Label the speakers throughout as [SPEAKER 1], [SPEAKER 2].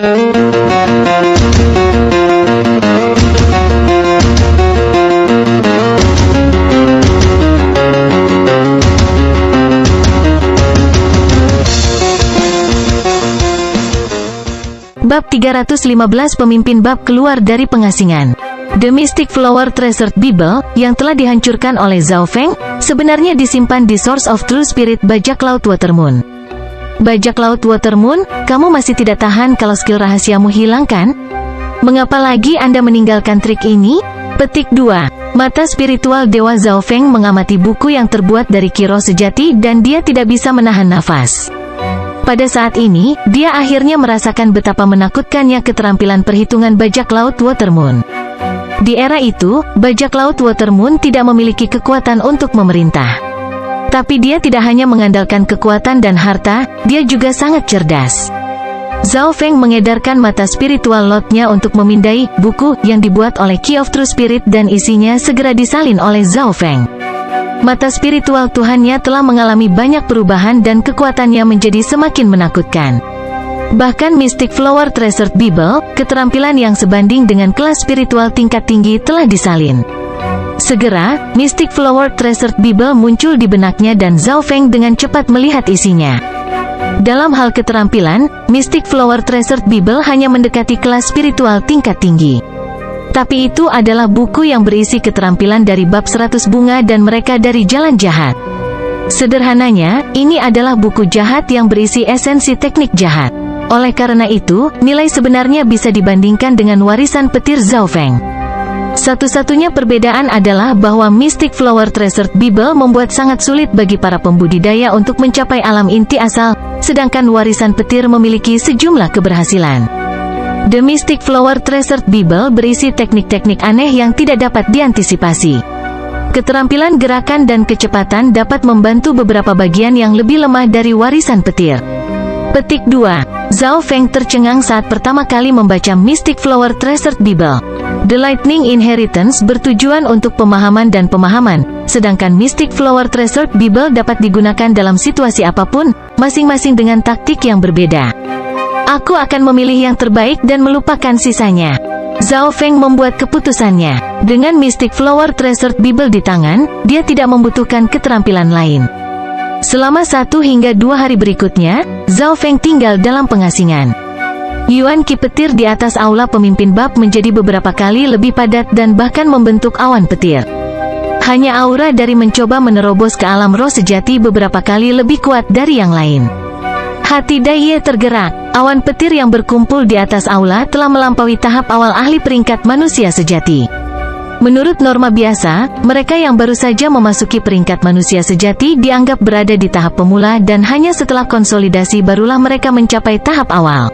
[SPEAKER 1] Bab 315 Pemimpin Bab keluar dari pengasingan. The Mystic Flower Treasured Bible, yang telah dihancurkan oleh Zhao Feng, sebenarnya disimpan di Source of True Spirit Bajak Laut Watermoon. Bajak Laut Watermoon, kamu masih tidak tahan kalau skill rahasiamu hilang kan? Mengapa lagi Anda meninggalkan trik ini? Petik 2. Mata spiritual Dewa Zhao Feng mengamati buku yang terbuat dari kiro sejati dan dia tidak bisa menahan nafas. Pada saat ini, dia akhirnya merasakan betapa menakutkannya keterampilan perhitungan bajak laut Watermoon. Di era itu, bajak laut Watermoon tidak memiliki kekuatan untuk memerintah. Tapi dia tidak hanya mengandalkan kekuatan dan harta, dia juga sangat cerdas. Zhao Feng mengedarkan mata spiritual lotnya untuk memindai buku yang dibuat oleh Key of True Spirit dan isinya segera disalin oleh Zhao Feng. Mata spiritual Tuhannya telah mengalami banyak perubahan dan kekuatannya menjadi semakin menakutkan. Bahkan Mystic Flower Treasured Bible, keterampilan yang sebanding dengan kelas spiritual tingkat tinggi telah disalin. Segera, Mystic Flower Treasured Bible muncul di benaknya dan Zhao Feng dengan cepat melihat isinya. Dalam hal keterampilan, Mystic Flower Treasured Bible hanya mendekati kelas spiritual tingkat tinggi. Tapi itu adalah buku yang berisi keterampilan dari bab 100 bunga dan mereka dari jalan jahat. Sederhananya, ini adalah buku jahat yang berisi esensi teknik jahat. Oleh karena itu, nilai sebenarnya bisa dibandingkan dengan warisan petir Zhao Feng. Satu-satunya perbedaan adalah bahwa Mystic Flower Treasured Bible membuat sangat sulit bagi para pembudidaya untuk mencapai alam inti asal, sedangkan warisan petir memiliki sejumlah keberhasilan. The Mystic Flower Treasured Bible berisi teknik-teknik aneh yang tidak dapat diantisipasi. Keterampilan gerakan dan kecepatan dapat membantu beberapa bagian yang lebih lemah dari warisan petir. Petik 2. Zhao Feng tercengang saat pertama kali membaca Mystic Flower Treasured Bible. The Lightning Inheritance bertujuan untuk pemahaman dan pemahaman, sedangkan Mystic Flower Treasured Bible dapat digunakan dalam situasi apapun, masing-masing dengan taktik yang berbeda. Aku akan memilih yang terbaik dan melupakan sisanya. Zhao Feng membuat keputusannya. Dengan Mystic Flower Treasured Bible di tangan, dia tidak membutuhkan keterampilan lain. Selama 1 hingga 2 hari berikutnya, Zhao Feng tinggal dalam pengasingan. Yuan Qi petir di atas aula pemimpin bab menjadi beberapa kali lebih padat dan bahkan membentuk awan petir. Hanya aura dari mencoba menerobos ke alam roh sejati beberapa kali lebih kuat dari yang lain. Hati Daiye tergerak. Awan petir yang berkumpul di atas aula telah melampaui tahap awal ahli peringkat manusia sejati. Menurut norma biasa, mereka yang baru saja memasuki peringkat manusia sejati dianggap berada di tahap pemula dan hanya setelah konsolidasi barulah mereka mencapai tahap awal.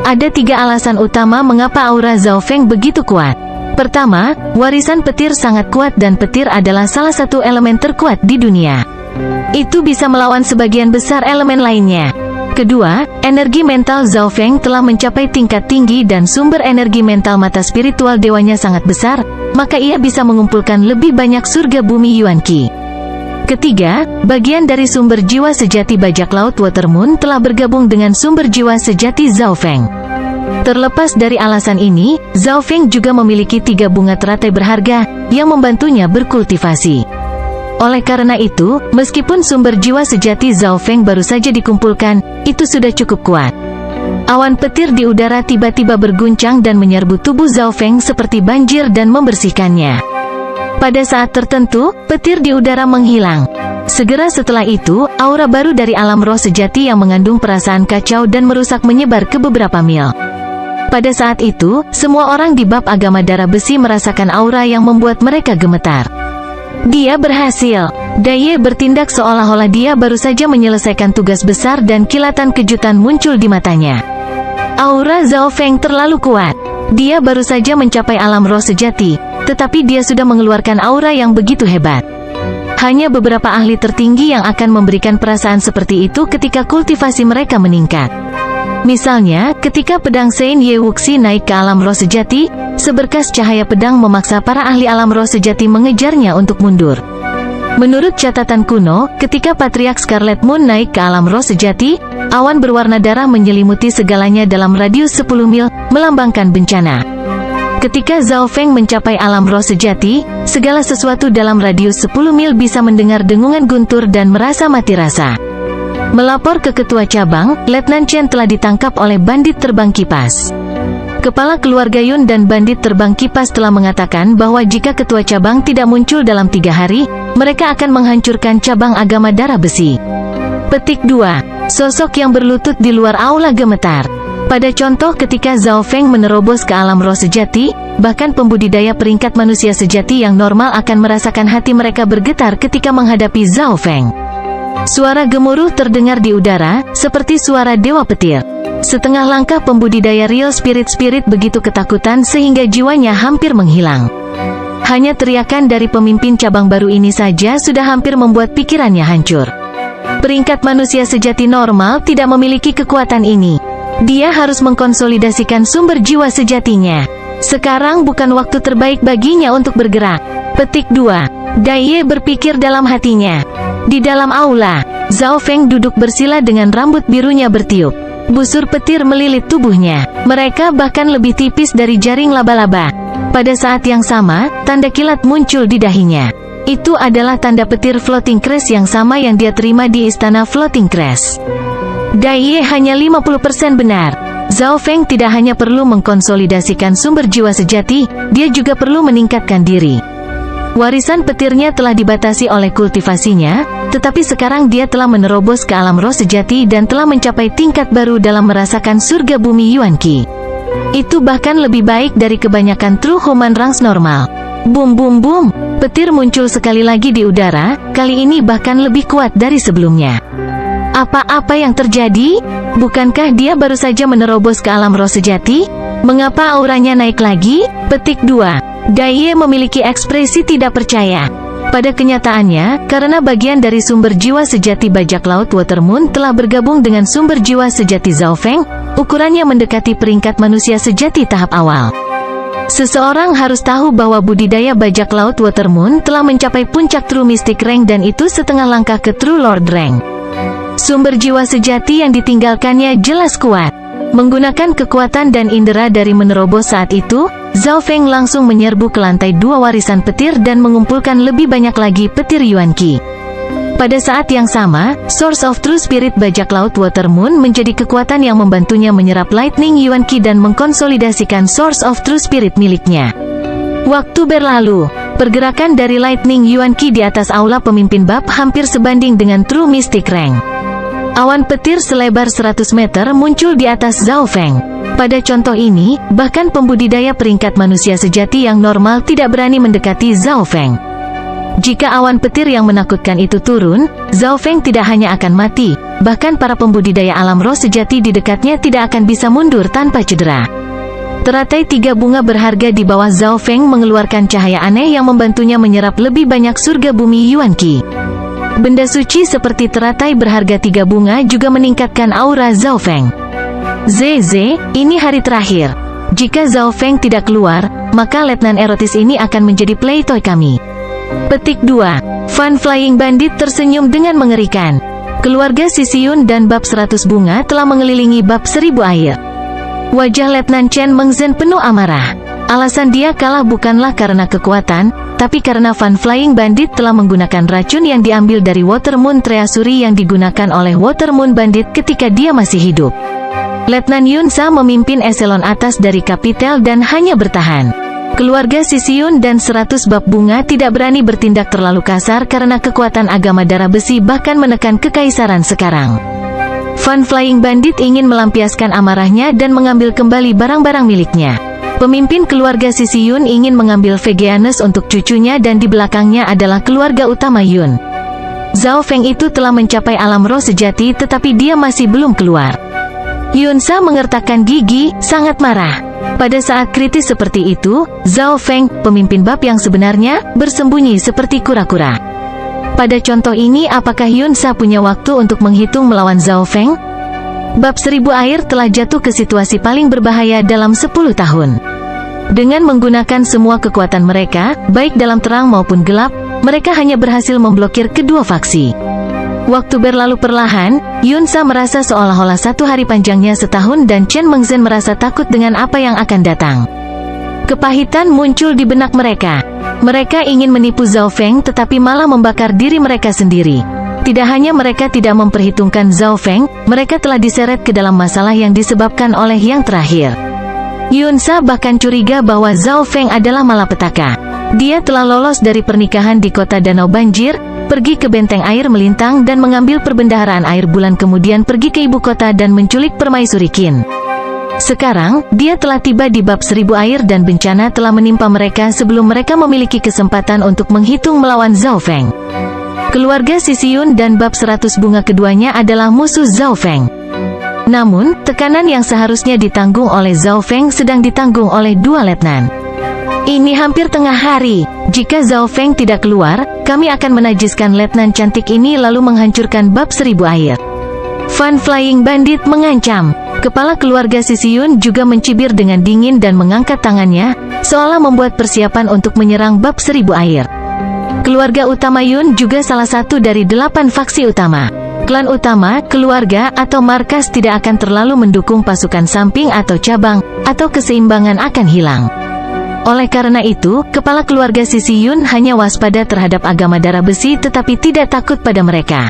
[SPEAKER 1] Ada 3 alasan utama mengapa aura Zhao Feng begitu kuat. Pertama, warisan petir sangat kuat dan petir adalah salah satu elemen terkuat di dunia. Itu bisa melawan sebagian besar elemen lainnya. Kedua, energi mental Zhao Feng telah mencapai tingkat tinggi dan sumber energi mental mata spiritual dewanya sangat besar, maka ia bisa mengumpulkan lebih banyak surga bumi Yuan Qi. Ketiga, bagian dari sumber jiwa sejati bajak laut Watermoon telah bergabung dengan sumber jiwa sejati Zhao Feng. Terlepas dari alasan ini, Zhao Feng juga memiliki 3 bunga teratai berharga, yang membantunya berkultivasi. Oleh karena itu, meskipun sumber jiwa sejati Zhao Feng baru saja dikumpulkan, itu sudah cukup kuat. Awan petir di udara tiba-tiba berguncang dan menyerbu tubuh Zhao Feng seperti banjir dan membersihkannya. Pada saat tertentu, petir di udara menghilang. Segera setelah itu, aura baru dari alam roh sejati yang mengandung perasaan kacau dan merusak menyebar ke beberapa mil. Pada saat itu, semua orang di bab agama darah besi merasakan aura yang membuat mereka gemetar. Dia berhasil. Daiye bertindak seolah-olah dia baru saja menyelesaikan tugas besar dan kilatan kejutan muncul di matanya. Aura Zhao Feng terlalu kuat. Dia baru saja mencapai alam roh sejati, tetapi dia sudah mengeluarkan aura yang begitu hebat. Hanya beberapa ahli tertinggi yang akan memberikan perasaan seperti itu ketika kultivasi mereka meningkat. Misalnya, ketika pedang Saint Ye Wuxi naik ke alam roh sejati, seberkas cahaya pedang memaksa para ahli alam roh sejati mengejarnya untuk mundur. Menurut catatan kuno, ketika Patriark Scarlet Moon naik ke alam roh sejati, Awan berwarna darah menyelimuti segalanya dalam radius 10 mil, melambangkan bencana. Ketika Zhao Feng mencapai alam roh sejati, segala sesuatu dalam radius 10 mil bisa mendengar dengungan guntur dan merasa mati rasa. Melapor ke ketua cabang, Letnan Chen telah ditangkap oleh bandit terbang kipas. Kepala keluarga Yun dan bandit terbang kipas telah mengatakan bahwa jika ketua cabang tidak muncul dalam 3 hari, mereka akan menghancurkan cabang agama darah besi. Petik 2. Sosok yang berlutut di luar aula gemetar. Pada contoh ketika Zhao Feng menerobos ke alam roh sejati, bahkan pembudidaya peringkat manusia sejati yang normal akan merasakan hati mereka bergetar ketika menghadapi Zhao Feng. Suara gemuruh terdengar di udara, seperti suara dewa petir. Setengah langkah pembudidaya real spirit begitu ketakutan sehingga jiwanya hampir menghilang. Hanya teriakan dari pemimpin cabang baru ini saja sudah hampir membuat pikirannya hancur. Peringkat manusia sejati normal tidak memiliki kekuatan ini. Dia harus mengkonsolidasikan sumber jiwa sejatinya. Sekarang bukan waktu terbaik baginya untuk bergerak. Petik 2. Dai Ye berpikir dalam hatinya. Di dalam aula, Zhao Feng duduk bersila dengan rambut birunya bertiup. Busur petir melilit tubuhnya. Mereka bahkan lebih tipis dari jaring laba-laba. Pada saat yang sama, tanda kilat muncul di dahinya. Itu adalah tanda petir Floating Crest yang sama yang dia terima di istana Floating Crest. Dai Ye hanya 50% benar. Zhao Feng tidak hanya perlu mengkonsolidasikan sumber jiwa sejati, dia juga perlu meningkatkan diri. Warisan petirnya telah dibatasi oleh kultivasinya, tetapi sekarang dia telah menerobos ke alam roh sejati dan telah mencapai tingkat baru dalam merasakan surga bumi Yuan Qi. Itu bahkan lebih baik dari kebanyakan true human ranks normal. Boom boom boom, petir muncul sekali lagi di udara, kali ini bahkan lebih kuat dari sebelumnya. Apa yang terjadi? Bukankah dia baru saja menerobos ke alam roh sejati? Mengapa auranya naik lagi? Petik 2. Dai Ye memiliki ekspresi tidak percaya. Pada kenyataannya, karena bagian dari sumber jiwa sejati bajak laut Watermoon telah bergabung dengan sumber jiwa sejati Zhao Feng, ukurannya mendekati peringkat manusia sejati tahap awal. Seseorang harus tahu bahwa budidaya bajak laut Watermoon telah mencapai puncak True Mystic Rank dan itu setengah langkah ke True Lord Rank. Sumber jiwa sejati yang ditinggalkannya jelas kuat. Menggunakan kekuatan dan indera dari menerobos saat itu, Zhao Feng langsung menyerbu ke lantai 2 warisan petir dan mengumpulkan lebih banyak lagi petir Yuan Qi. Pada saat yang sama, Source of True Spirit bajak laut Watermoon menjadi kekuatan yang membantunya menyerap Lightning Yuan Qi dan mengkonsolidasikan Source of True Spirit miliknya. Waktu berlalu, pergerakan dari Lightning Yuan Qi di atas aula pemimpin bab hampir sebanding dengan True Mystic Rank. Awan petir selebar 100 meter muncul di atas Zhao Feng. Pada contoh ini, bahkan pembudidaya peringkat manusia sejati yang normal tidak berani mendekati Zhao Feng. Jika awan petir yang menakutkan itu turun, Zhao Feng tidak hanya akan mati, bahkan para pembudidaya alam roh sejati di dekatnya tidak akan bisa mundur tanpa cedera. Teratai 3 bunga berharga di bawah Zhao Feng mengeluarkan cahaya aneh yang membantunya menyerap lebih banyak surga bumi Yuan Qi. Benda suci seperti teratai berharga 3 bunga juga meningkatkan aura Zhao Feng. Zeze, ini hari terakhir. Jika Zhao Feng tidak keluar, maka letnan erotis ini akan menjadi playtoy kami. Petik 2. Fun Flying Bandit tersenyum dengan mengerikan. Keluarga Sisiyun dan bab 100 bunga telah mengelilingi bab 1000 air. Wajah Letnan Chen Mengzhen penuh amarah. Alasan dia kalah bukanlah karena kekuatan, tapi karena Fun Flying Bandit telah menggunakan racun yang diambil dari Watermoon Treasury yang digunakan oleh Watermoon Bandit ketika dia masih hidup. Letnan Yun Sa memimpin eselon atas dari Kapitel dan hanya bertahan. Keluarga Sisiyun dan 100 bab bunga tidak berani bertindak terlalu kasar karena kekuatan agama darah besi bahkan menekan kekaisaran sekarang. Fun Flying Bandit ingin melampiaskan amarahnya dan mengambil kembali barang-barang miliknya. Pemimpin keluarga Sisiyun ingin mengambil Vegeanus untuk cucunya dan di belakangnya adalah keluarga utama Yun. Zhao Feng itu telah mencapai alam roh sejati tetapi dia masih belum keluar. Yun Sa mengertakkan gigi, sangat marah. Pada saat kritis seperti itu, Zhao Feng, pemimpin bab yang sebenarnya, bersembunyi seperti kura-kura. Pada contoh ini apakah Yun Sa punya waktu untuk menghitung melawan Zhao Feng? Bab 1000 air telah jatuh ke situasi paling berbahaya dalam 10 tahun. Dengan menggunakan semua kekuatan mereka, baik dalam terang maupun gelap, mereka hanya berhasil memblokir kedua faksi. Waktu berlalu perlahan, Yunsa merasa seolah-olah satu hari panjangnya setahun dan Chen Mengzhen merasa takut dengan apa yang akan datang. Kepahitan muncul di benak mereka. Mereka ingin menipu Zhao Feng tetapi malah membakar diri mereka sendiri. Tidak hanya mereka tidak memperhitungkan Zhao Feng, mereka telah diseret ke dalam masalah yang disebabkan oleh yang terakhir. Yunsa bahkan curiga bahwa Zhao Feng adalah malapetaka. Dia telah lolos dari pernikahan di kota Danau Banjir, pergi ke benteng air melintang dan mengambil perbendaharaan air bulan, kemudian pergi ke ibu kota dan menculik permaisuri Qin. Sekarang, dia telah tiba di bab 1000 air dan bencana telah menimpa mereka sebelum mereka memiliki kesempatan untuk menghitung melawan Zhao Feng. Keluarga Sisiyun dan bab 100 bunga keduanya adalah musuh Zhao Feng. Namun, tekanan yang seharusnya ditanggung oleh Zhao Feng sedang ditanggung oleh dua letnan. Ini hampir tengah hari. Jika Zhao Feng tidak keluar, kami akan menajiskan letnan cantik ini lalu menghancurkan bab 1000 air. Fan Flying Bandit mengancam. Kepala keluarga Sisiyun juga mencibir dengan dingin dan mengangkat tangannya, seolah membuat persiapan untuk menyerang bab 1000 air. Keluarga utama Yun juga salah satu dari 8 faksi utama. Klan utama, keluarga, atau markas tidak akan terlalu mendukung pasukan samping atau cabang, atau keseimbangan akan hilang. Oleh karena itu, kepala keluarga Sisiyun hanya waspada terhadap agama darah besi tetapi tidak takut pada mereka.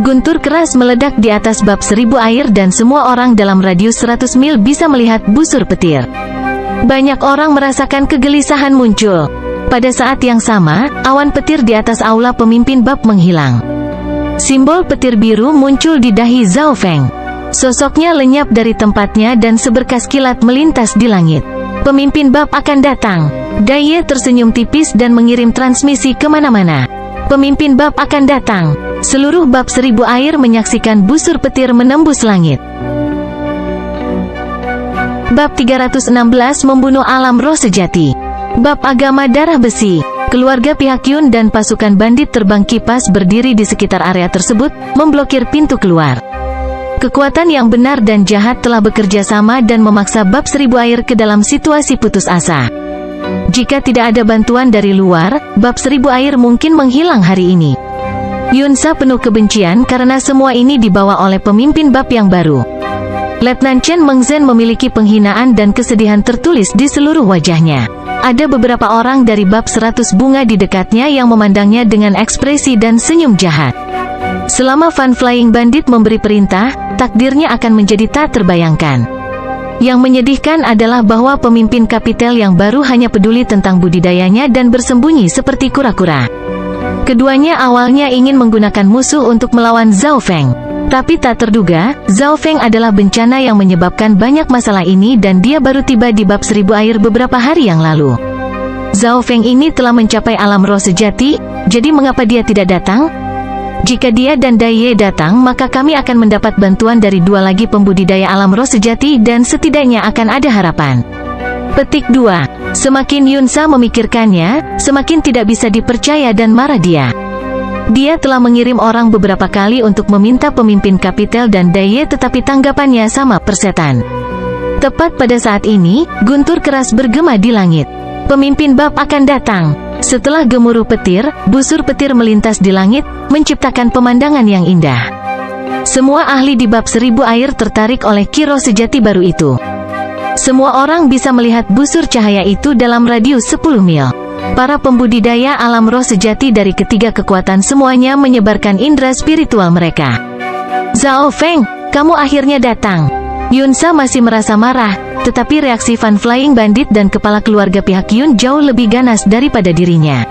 [SPEAKER 1] Guntur keras meledak di atas bab 1000 air dan semua orang dalam radius 100 mil bisa melihat busur petir. Banyak orang merasakan kegelisahan muncul. Pada saat yang sama, awan petir di atas aula pemimpin bab menghilang. Simbol petir biru muncul di dahi Zhao Feng. Sosoknya lenyap dari tempatnya dan seberkas kilat melintas di langit. Pemimpin bab akan datang. Dai Ye tersenyum tipis dan mengirim transmisi kemana-mana. Pemimpin bab akan datang. Seluruh bab 1000 air menyaksikan busur petir menembus langit. Bab 316 membunuh alam roh sejati. Bab agama darah besi. Keluarga pihak Yun dan pasukan bandit terbang kipas berdiri di sekitar area tersebut, memblokir pintu keluar. Kekuatan yang benar dan jahat telah bekerja sama dan memaksa bab 1000 air ke dalam situasi putus asa. Jika tidak ada bantuan dari luar, bab 1000 air mungkin menghilang hari ini. Yunsa penuh kebencian karena semua ini dibawa oleh pemimpin bab yang baru. Letnan Chen Mengzhen memiliki penghinaan dan kesedihan tertulis di seluruh wajahnya. Ada beberapa orang dari bab 100 bunga di dekatnya yang memandangnya dengan ekspresi dan senyum jahat. Selama Fan Flying Bandit memberi perintah, takdirnya akan menjadi tak terbayangkan. Yang menyedihkan adalah bahwa pemimpin kapitel yang baru hanya peduli tentang budidayanya dan bersembunyi seperti kura-kura. Keduanya awalnya ingin menggunakan musuh untuk melawan Zhao Feng. Tapi tak terduga, Zhao Feng adalah bencana yang menyebabkan banyak masalah ini dan dia baru tiba di bab 1000 air beberapa hari yang lalu. Zhao Feng ini telah mencapai alam roh sejati, jadi mengapa dia tidak datang? Jika dia dan Dai Ye datang maka kami akan mendapat bantuan dari dua lagi pembudidaya alam roh sejati dan setidaknya akan ada harapan. Petik 2. Semakin Yunsa memikirkannya, semakin tidak bisa dipercaya dan marah dia. Dia telah mengirim orang beberapa kali untuk meminta pemimpin kapitel dan Dai Ye tetapi tanggapannya sama persetan. Tepat pada saat ini, guntur keras bergema di langit. Pemimpin bab akan datang. Setelah gemuruh petir, busur petir melintas di langit, menciptakan pemandangan yang indah. Semua ahli di bab 1000 air tertarik oleh kiroh sejati baru itu. Semua orang bisa melihat busur cahaya itu dalam radius 10 mil. Para pembudidaya alam roh sejati dari ketiga kekuatan semuanya menyebarkan indera spiritual mereka. Zhao Feng, kamu akhirnya datang. Yunsa masih merasa marah, tetapi reaksi Fan Flying Bandit dan kepala keluarga pihak Yun jauh lebih ganas daripada dirinya.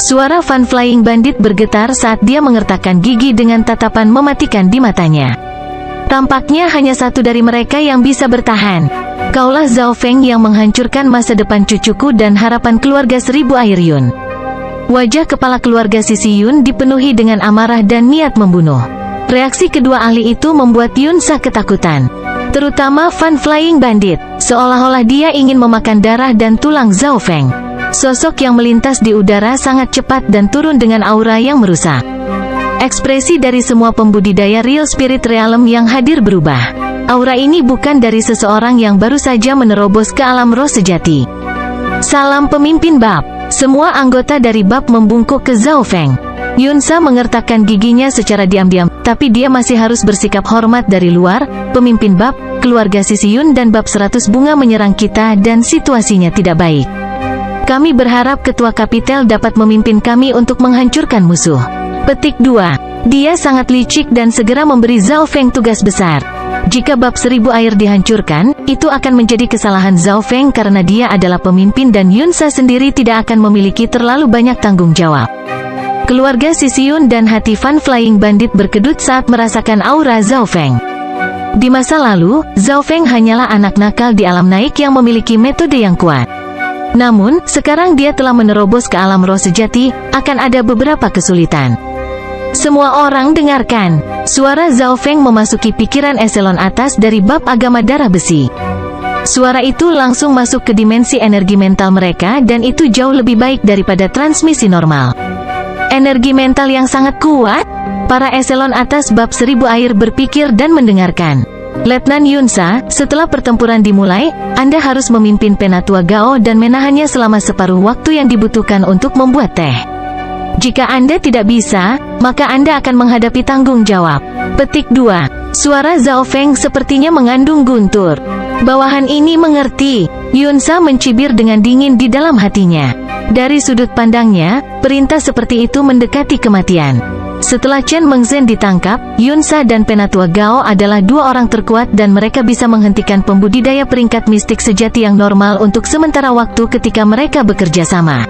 [SPEAKER 1] Suara Fan Flying Bandit bergetar saat dia mengertakkan gigi dengan tatapan mematikan di matanya. Tampaknya hanya satu dari mereka yang bisa bertahan. Kaulah Zhao Feng yang menghancurkan masa depan cucuku dan harapan keluarga 1000 air Yun. Wajah kepala keluarga Sisi Yun dipenuhi dengan amarah dan niat membunuh. Reaksi kedua ahli itu membuat Yunsa ketakutan. Terutama Fan Flying Bandit, seolah-olah dia ingin memakan darah dan tulang Zhao Feng. Sosok yang melintas di udara sangat cepat dan turun dengan aura yang merusak. Ekspresi dari semua pembudidaya Real Spirit Realm yang hadir berubah. Aura ini bukan dari seseorang yang baru saja menerobos ke alam roh sejati. Salam pemimpin bab. Semua anggota dari bab membungkuk ke Zhao Feng. Yunsa mengertakkan giginya secara diam-diam, tapi dia masih harus bersikap hormat dari luar. Pemimpin bab, keluarga Sisiyun dan bab 100 bunga menyerang kita dan situasinya tidak baik. Kami berharap ketua kapitel dapat memimpin kami untuk menghancurkan musuh. Petik 2. Dia sangat licik dan segera memberi Zhao Feng tugas besar. Jika bab 1000 air dihancurkan, itu akan menjadi kesalahan Zhao Feng karena dia adalah pemimpin dan Yunsa sendiri tidak akan memiliki terlalu banyak tanggung jawab. Keluarga Sisiyun dan hati Fan Flying Bandit berkedut saat merasakan aura Zhao Feng. Di masa lalu, Zhao Feng hanyalah anak nakal di alam naik yang memiliki metode yang kuat. Namun, sekarang dia telah menerobos ke alam roh sejati, akan ada beberapa kesulitan. Semua orang dengarkan. Suara Zhao Feng memasuki pikiran eselon atas dari bab agama darah besi. Suara itu langsung masuk ke dimensi energi mental mereka dan itu jauh lebih baik daripada transmisi normal. Energi mental yang sangat kuat. Para eselon atas bab 1000 air berpikir dan mendengarkan. Letnan Yunsa, setelah pertempuran dimulai, Anda harus memimpin Penatua Gao dan menahannya selama separuh waktu yang dibutuhkan untuk membuat teh. Jika Anda tidak bisa, maka Anda akan menghadapi tanggung jawab. Petik 2. Suara Zhao Feng sepertinya mengandung guntur. Bawahan ini mengerti. Yunsa mencibir dengan dingin di dalam hatinya. Dari sudut pandangnya, perintah seperti itu mendekati kematian. Setelah Chen Mengzhen ditangkap, Yunsa dan Penatua Gao adalah dua orang terkuat dan mereka bisa menghentikan pembudidaya peringkat mistik sejati yang normal untuk sementara waktu ketika mereka bekerja sama.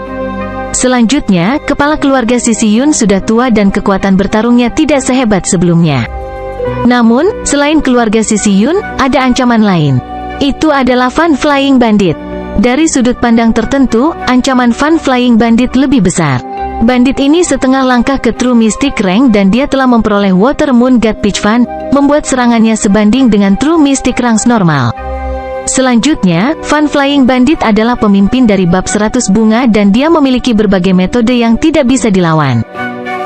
[SPEAKER 1] Selanjutnya, kepala keluarga Sisiyun sudah tua dan kekuatan bertarungnya tidak sehebat sebelumnya. Namun, selain keluarga Sisiyun, ada ancaman lain. Itu adalah Fan Flying Bandit. Dari sudut pandang tertentu, ancaman Fan Flying Bandit lebih besar. Bandit ini setengah langkah ke True Mystic Rank dan dia telah memperoleh Water Moon God Pitch Fan, membuat serangannya sebanding dengan True Mystic Ranks normal. Selanjutnya, Fan Flying Bandit adalah pemimpin dari bab 100 bunga dan dia memiliki berbagai metode yang tidak bisa dilawan.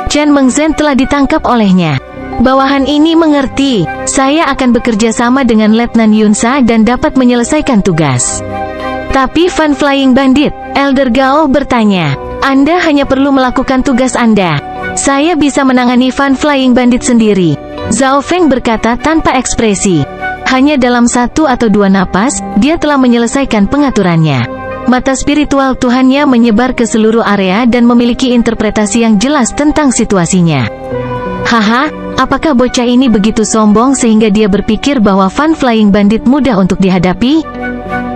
[SPEAKER 1] Chen Mengzhen telah ditangkap olehnya. Bawahan ini mengerti. Saya akan bekerja sama dengan Letnan Yunsa dan dapat menyelesaikan tugas. Tapi Fan Flying Bandit, Elder Gao bertanya, Anda hanya perlu melakukan tugas Anda. Saya bisa menangani Fan Flying Bandit sendiri. Zhao Feng berkata tanpa ekspresi. Hanya dalam 1 atau 2 napas, dia telah menyelesaikan pengaturannya. Mata spiritual Tuhannya menyebar ke seluruh area dan memiliki interpretasi yang jelas tentang situasinya. Haha, apakah bocah ini begitu sombong sehingga dia berpikir bahwa Fan Flying Bandit mudah untuk dihadapi?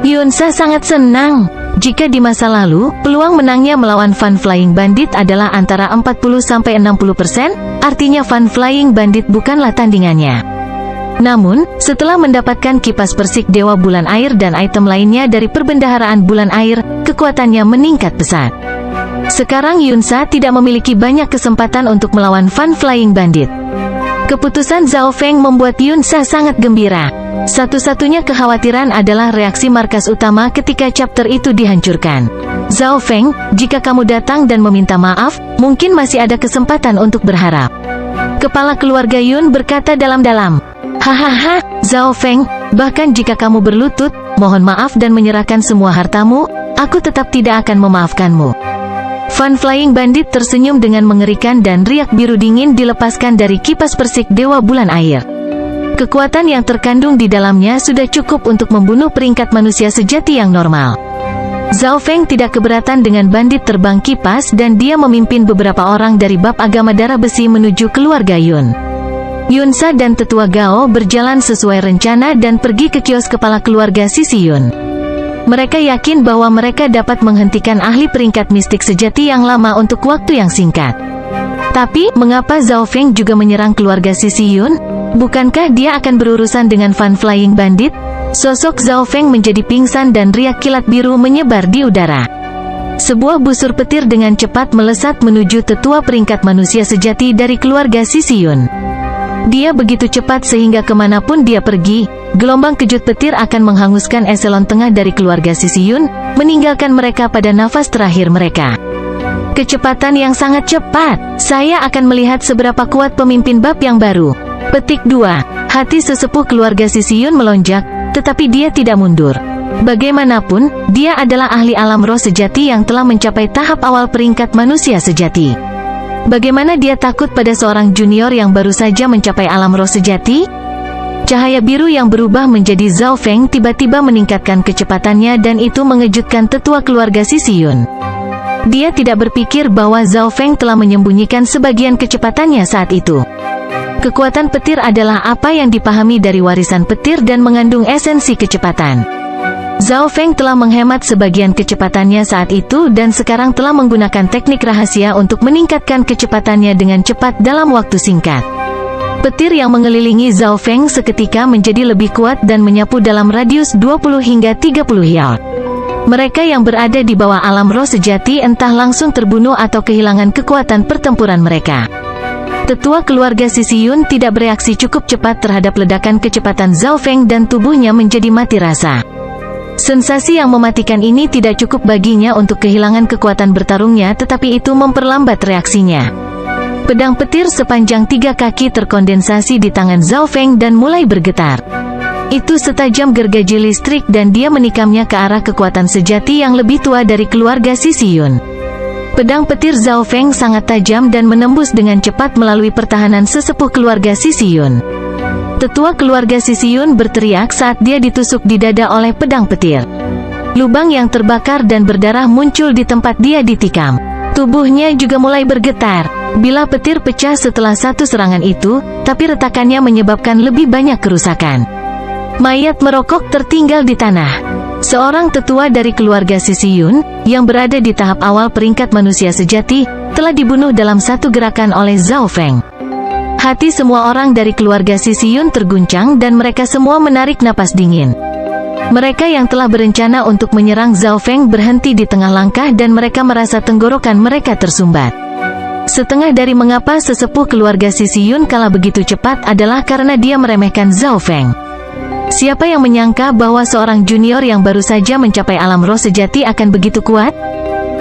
[SPEAKER 1] Yunsa sangat senang. Jika di masa lalu, peluang menangnya melawan Fan Flying Bandit adalah antara 40-60%, artinya Fan Flying Bandit bukanlah tandingannya. Namun, setelah mendapatkan kipas persik Dewa Bulan Air dan item lainnya dari perbendaharaan Bulan Air, kekuatannya meningkat pesat. Sekarang Yunsa tidak memiliki banyak kesempatan untuk melawan Fan Flying Bandit. Keputusan Zhao Feng membuat Yunsa sangat gembira. Satu-satunya kekhawatiran adalah reaksi markas utama ketika chapter itu dihancurkan. Zhao Feng, jika kamu datang dan meminta maaf, mungkin masih ada kesempatan untuk berharap. Kepala keluarga Yun berkata dalam-dalam. Hahaha, Zhao Feng, bahkan jika kamu berlutut, mohon maaf dan menyerahkan semua hartamu, aku tetap tidak akan memaafkanmu. Fan Flying Bandit tersenyum dengan mengerikan dan riak biru dingin dilepaskan dari kipas persik Dewa Bulan Air. Kekuatan yang terkandung di dalamnya sudah cukup untuk membunuh peringkat manusia sejati yang normal. Zhao Feng tidak keberatan dengan bandit terbang kipas dan dia memimpin beberapa orang dari bab agama darah besi menuju keluarga Yun. Yunsa dan tetua Gao berjalan sesuai rencana dan pergi ke kios kepala keluarga Sisiyun. Mereka yakin bahwa mereka dapat menghentikan ahli peringkat mistik sejati yang lama untuk waktu yang singkat. Tapi, mengapa Zhao Feng juga menyerang keluarga Sisiyun? Bukankah dia akan berurusan dengan Fan Flying Bandit? Sosok Zhao Feng menjadi pingsan dan riak kilat biru menyebar di udara. Sebuah busur petir dengan cepat melesat menuju tetua peringkat manusia sejati dari keluarga Sisiyun. Dia begitu cepat sehingga kemanapun dia pergi, gelombang kejut petir akan menghanguskan eselon tengah dari keluarga Sisiyun, meninggalkan mereka pada nafas terakhir mereka. Kecepatan yang sangat cepat. Saya akan melihat seberapa kuat pemimpin bab yang baru. Petik 2. Hati sesepuh keluarga Sisiyun melonjak, tetapi dia tidak mundur. Bagaimanapun, dia adalah ahli alam roh sejati yang telah mencapai tahap awal peringkat manusia sejati. Bagaimana dia takut pada seorang junior yang baru saja mencapai alam roh sejati? Cahaya biru yang berubah menjadi Zhao Feng tiba-tiba meningkatkan kecepatannya dan itu mengejutkan tetua keluarga Sisiyun. Dia tidak berpikir bahwa Zhao Feng telah menyembunyikan sebagian kecepatannya saat itu. Kekuatan petir adalah apa yang dipahami dari warisan petir dan mengandung esensi kecepatan. Zhao Feng telah menghemat sebagian kecepatannya saat itu dan sekarang telah menggunakan teknik rahasia untuk meningkatkan kecepatannya dengan cepat dalam waktu singkat. Petir yang mengelilingi Zhao Feng seketika menjadi lebih kuat dan menyapu dalam radius 20 hingga 30 yard. Mereka yang berada di bawah alam roh sejati entah langsung terbunuh atau kehilangan kekuatan pertempuran mereka. Tetua keluarga Sisiyun tidak bereaksi cukup cepat terhadap ledakan kecepatan Zhao Feng dan tubuhnya menjadi mati rasa. Sensasi yang mematikan ini tidak cukup baginya untuk kehilangan kekuatan bertarungnya, tetapi itu memperlambat reaksinya. Pedang petir sepanjang 3 kaki terkondensasi di tangan Zhao Feng dan mulai bergetar. Itu setajam gergaji listrik dan dia menikamnya ke arah kekuatan sejati yang lebih tua dari keluarga Sisiyun. Pedang petir Zhao Feng sangat tajam dan menembus dengan cepat melalui pertahanan sesepuh keluarga Sisiyun. Tetua keluarga Sisiyun berteriak saat dia ditusuk di dada oleh pedang petir. Lubang yang terbakar dan berdarah muncul di tempat dia ditikam. Tubuhnya juga mulai bergetar. Bila petir pecah setelah satu serangan itu, tapi retakannya menyebabkan lebih banyak kerusakan. Mayat merokok tertinggal di tanah. Seorang tetua dari keluarga Sisiyun, yang berada di tahap awal peringkat manusia sejati, telah dibunuh dalam satu gerakan oleh Zhao Feng. Hati semua orang dari keluarga Sisiyun terguncang dan mereka semua menarik napas dingin. Mereka yang telah berencana untuk menyerang Zhao Feng berhenti di tengah langkah dan mereka merasa tenggorokan mereka tersumbat. Setengah dari mengapa sesepuh keluarga Sisiyun kalah begitu cepat adalah karena dia meremehkan Zhao Feng. Siapa yang menyangka bahwa seorang junior yang baru saja mencapai alam roh sejati akan begitu kuat?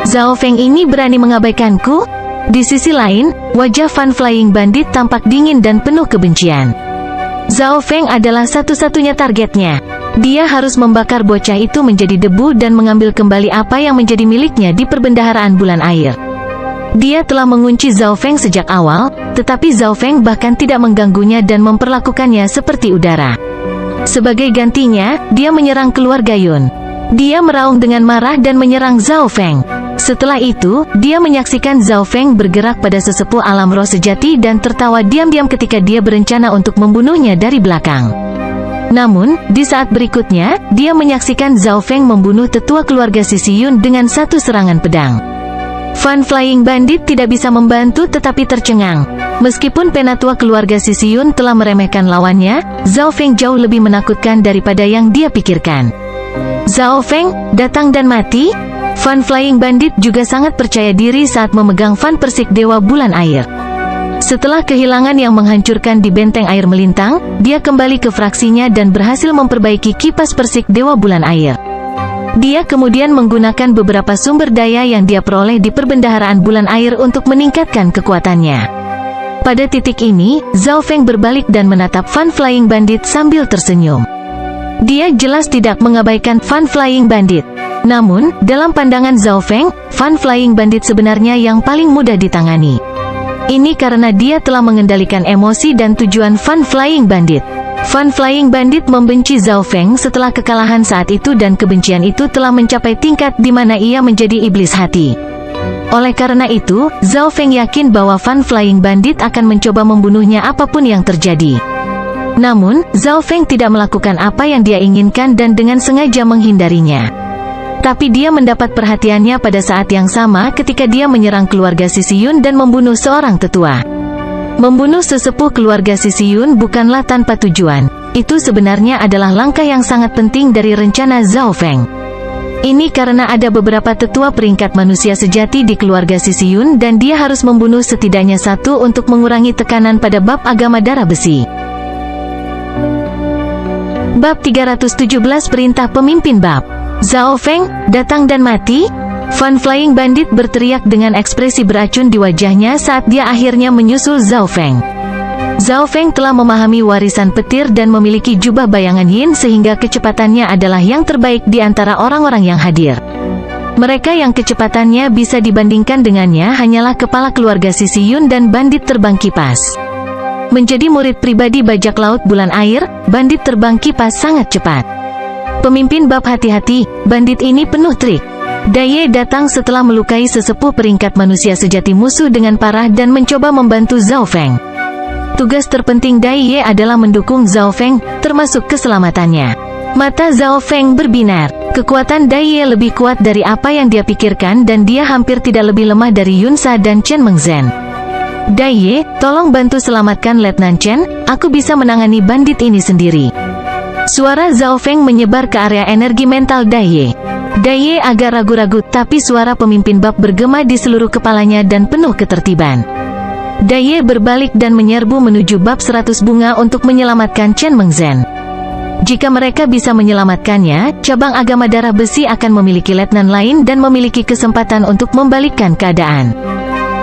[SPEAKER 1] Zhao Feng ini berani mengabaikanku? Di sisi lain, wajah Fan Flying Bandit tampak dingin dan penuh kebencian. Zhao Feng adalah satu-satunya targetnya. Dia harus membakar bocah itu menjadi debu dan mengambil kembali apa yang menjadi miliknya di perbendaharaan bulan air. Dia telah mengunci Zhao Feng sejak awal, tetapi Zhao Feng bahkan tidak mengganggunya dan memperlakukannya seperti udara. Sebagai gantinya, dia menyerang keluarga Yun. Dia meraung dengan marah dan menyerang Zhao Feng. Setelah itu, dia menyaksikan Zhao Feng bergerak pada sesepuh alam roh sejati dan tertawa diam-diam ketika dia berencana untuk membunuhnya dari belakang. Namun, di saat berikutnya, dia menyaksikan Zhao Feng membunuh tetua keluarga Sisiyun dengan satu serangan pedang. Fan Flying Bandit tidak bisa membantu tetapi tercengang. Meskipun penatua keluarga Sisiyun telah meremehkan lawannya, Zhao Feng jauh lebih menakutkan daripada yang dia pikirkan. Zhao Feng, datang dan mati? Fan Flying Bandit juga sangat percaya diri saat memegang Fan Persik Dewa Bulan Air. Setelah kehilangan yang menghancurkan di benteng air melintang, dia kembali ke fraksinya dan berhasil memperbaiki kipas Persik Dewa Bulan Air. Dia kemudian menggunakan beberapa sumber daya yang dia peroleh di perbendaharaan bulan air untuk meningkatkan kekuatannya. Pada titik ini, Zhao Feng berbalik dan menatap Fan Flying Bandit sambil tersenyum. Dia jelas tidak mengabaikan Fan Flying Bandit. Namun, dalam pandangan Zhao Feng, Fan Flying Bandit sebenarnya yang paling mudah ditangani. Ini karena dia telah mengendalikan emosi dan tujuan Fan Flying Bandit. Fan Flying Bandit membenci Zhao Feng setelah kekalahan saat itu dan kebencian itu telah mencapai tingkat di mana ia menjadi iblis hati. Oleh karena itu, Zhao Feng yakin bahwa Fan Flying Bandit akan mencoba membunuhnya apapun yang terjadi. Namun, Zhao Feng tidak melakukan apa yang dia inginkan dan dengan sengaja menghindarinya. Tapi dia mendapat perhatiannya pada saat yang sama ketika dia menyerang keluarga Sisiyun dan membunuh seorang tetua. Membunuh sesepuh keluarga Sisiyun bukanlah tanpa tujuan. Itu sebenarnya adalah langkah yang sangat penting dari rencana Zhao Feng. Ini karena ada beberapa tetua peringkat manusia sejati di keluarga Sisiyun dan dia harus membunuh setidaknya satu untuk mengurangi tekanan pada bab agama darah besi. Bab 317 Perintah Pemimpin Bab. Zhao Feng, datang dan mati? Fan Flying Bandit berteriak dengan ekspresi beracun di wajahnya saat dia akhirnya menyusul Zhao Feng. Zhao Feng telah memahami warisan petir dan memiliki jubah bayangan yin sehingga kecepatannya adalah yang terbaik di antara orang-orang yang hadir. Mereka yang kecepatannya bisa dibandingkan dengannya hanyalah kepala keluarga Sisi Yun dan bandit terbang kipas. Menjadi murid pribadi bajak laut bulan air, bandit terbang kipas sangat cepat. Pemimpin bab hati-hati, bandit ini penuh trik. Daye datang setelah melukai sesepuh peringkat manusia sejati musuh dengan parah dan mencoba membantu Zhao Feng. Tugas terpenting Daye adalah mendukung Zhao Feng, termasuk keselamatannya. Mata Zhao Feng berbinar. Kekuatan Daye lebih kuat dari apa yang dia pikirkan dan dia hampir tidak lebih lemah dari Yun Sa dan Chen Mengzhen. Daye, tolong bantu selamatkan Letnan Chen, aku bisa menangani bandit ini sendiri. Suara Zhao Feng menyebar ke area energi mental Daye. Daye agak ragu-ragu tapi suara pemimpin bab bergema di seluruh kepalanya dan penuh ketertiban. Daye berbalik dan menyerbu menuju bab 100 bunga untuk menyelamatkan Chen Mengzhen. Jika mereka bisa menyelamatkannya, cabang agama darah besi akan memiliki letnan lain dan memiliki kesempatan untuk membalikkan keadaan.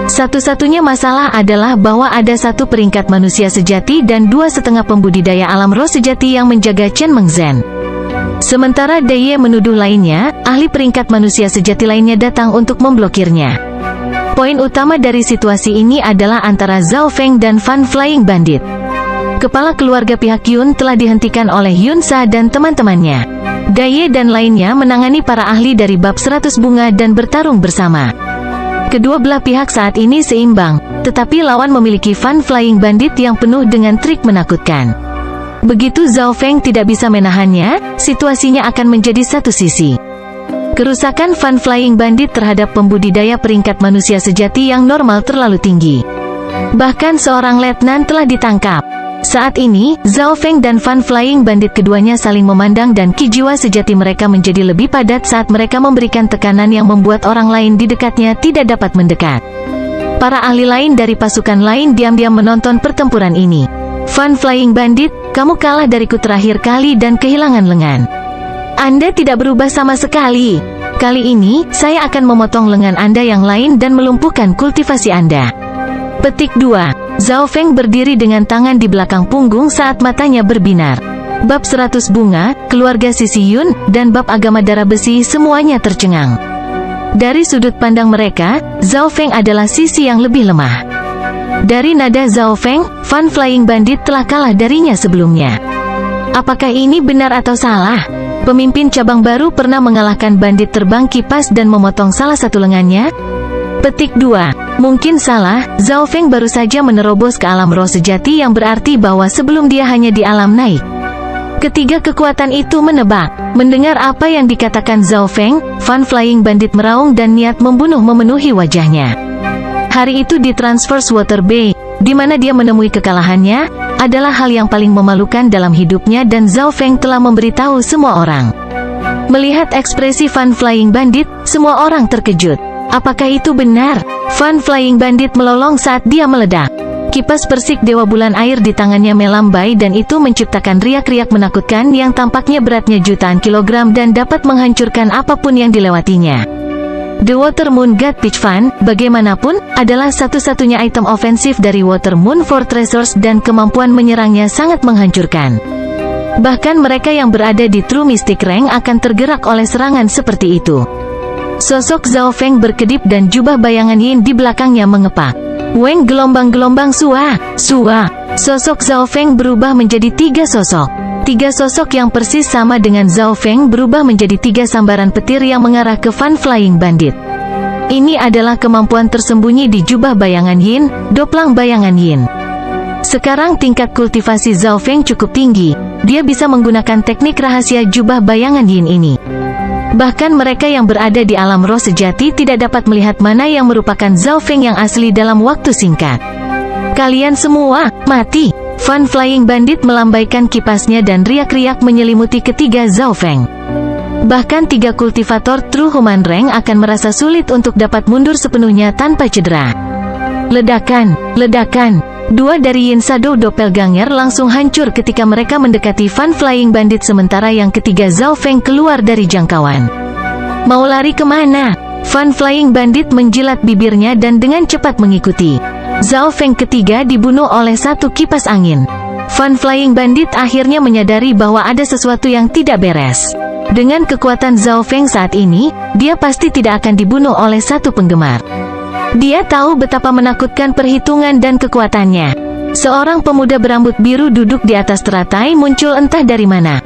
[SPEAKER 1] Satu-satunya masalah adalah bahwa ada satu peringkat manusia sejati dan 2,5 pembudidaya alam roh sejati yang menjaga Chen Mengzhen. Sementara Daye menuduh lainnya, ahli peringkat manusia sejati lainnya datang untuk memblokirnya. Poin utama dari situasi ini adalah antara Zhao Feng dan Fan Flying Bandit. Kepala keluarga pihak Yun telah dihentikan oleh Yun Sa dan teman-temannya. Daye dan lainnya menangani para ahli dari bab 100 bunga dan bertarung bersama. Kedua belah pihak saat ini seimbang, tetapi lawan memiliki Fan Flying Bandit yang penuh dengan trik menakutkan. Begitu Zhao Feng tidak bisa menahannya, situasinya akan menjadi satu sisi. Kerusakan Fan Flying Bandit terhadap pembudidaya peringkat manusia sejati yang normal terlalu tinggi. Bahkan seorang letnan telah ditangkap. Saat ini, Zhao Feng dan Fan Flying Bandit keduanya saling memandang dan ki jiwa sejati mereka menjadi lebih padat saat mereka memberikan tekanan yang membuat orang lain di dekatnya tidak dapat mendekat. Para ahli lain dari pasukan lain diam-diam menonton pertempuran ini. Fan Flying Bandit, kamu kalah dariku terakhir kali dan kehilangan lengan. Anda tidak berubah sama sekali. Kali ini, saya akan memotong lengan Anda yang lain dan melumpuhkan kultivasi Anda. Petik 2. Zhao Feng berdiri dengan tangan di belakang punggung saat matanya berbinar. Bab 100 bunga, keluarga Sisi Yun, dan bab agama darah besi semuanya tercengang. Dari sudut pandang mereka, Zhao Feng adalah sisi yang lebih lemah. Dari nada Zhao Feng, Fan Flying Bandit telah kalah darinya sebelumnya. Apakah ini benar atau salah? Pemimpin cabang baru pernah mengalahkan bandit terbang kipas dan memotong salah satu lengannya? Petik 2. Mungkin salah, Zhao Feng baru saja menerobos ke alam roh sejati yang berarti bahwa sebelum dia hanya di alam naik. Ketiga kekuatan itu menebak. Mendengar apa yang dikatakan Zhao Feng, Fan Flying Bandit meraung dan niat membunuh memenuhi wajahnya. Hari itu di Transverse Water Bay, di mana dia menemui kekalahannya, adalah hal yang paling memalukan dalam hidupnya dan Zhao Feng telah memberitahu semua orang. Melihat ekspresi Fan Flying Bandit, semua orang terkejut. Apakah itu benar? Fan Flying Bandit melolong saat dia meledak. Kipas persik Dewa Bulan Air di tangannya melambai dan itu menciptakan riak-riak menakutkan yang tampaknya beratnya jutaan kilogram dan dapat menghancurkan apapun yang dilewatinya. The Water Moon God Pitch Fan, bagaimanapun, adalah satu-satunya item ofensif dari Water Moon Fortressors dan kemampuan menyerangnya sangat menghancurkan. Bahkan mereka yang berada di True Mystic Rank akan tergerak oleh serangan seperti itu. Sosok Zhao Feng berkedip dan jubah bayangan Yin di belakangnya mengepak. Weng gelombang-gelombang sua. Sosok Zhao Feng berubah menjadi 3 sosok. 3 sosok yang persis sama dengan Zhao Feng berubah menjadi 3 sambaran petir yang mengarah ke Fan Flying Bandit. Ini adalah kemampuan tersembunyi di jubah bayangan Yin, doplang bayangan Yin. Sekarang tingkat kultivasi Zhao Feng cukup tinggi. Dia bisa menggunakan teknik rahasia jubah bayangan Yin ini. Bahkan mereka yang berada di alam roh sejati tidak dapat melihat mana yang merupakan Zhao Feng yang asli dalam waktu singkat. Kalian semua, mati! Fan Flying Bandit melambaikan kipasnya dan riak-riak menyelimuti ketiga Zhao Feng. Bahkan 3 kultivator True Human Rank akan merasa sulit untuk dapat mundur sepenuhnya tanpa cedera. Ledakan! 2 dari Yin Shadow Doppelganger langsung hancur ketika mereka mendekati Fan Flying Bandit sementara yang ketiga Zhao Feng keluar dari jangkauan. Mau lari kemana? Fan Flying Bandit menjilat bibirnya dan dengan cepat mengikuti. Zhao Feng ketiga dibunuh oleh satu kipas angin. Fan Flying Bandit akhirnya menyadari bahwa ada sesuatu yang tidak beres. Dengan kekuatan Zhao Feng saat ini, dia pasti tidak akan dibunuh oleh satu penggemar. Dia tahu betapa menakutkan perhitungan dan kekuatannya. Seorang pemuda berambut biru duduk di atas teratai muncul entah dari mana.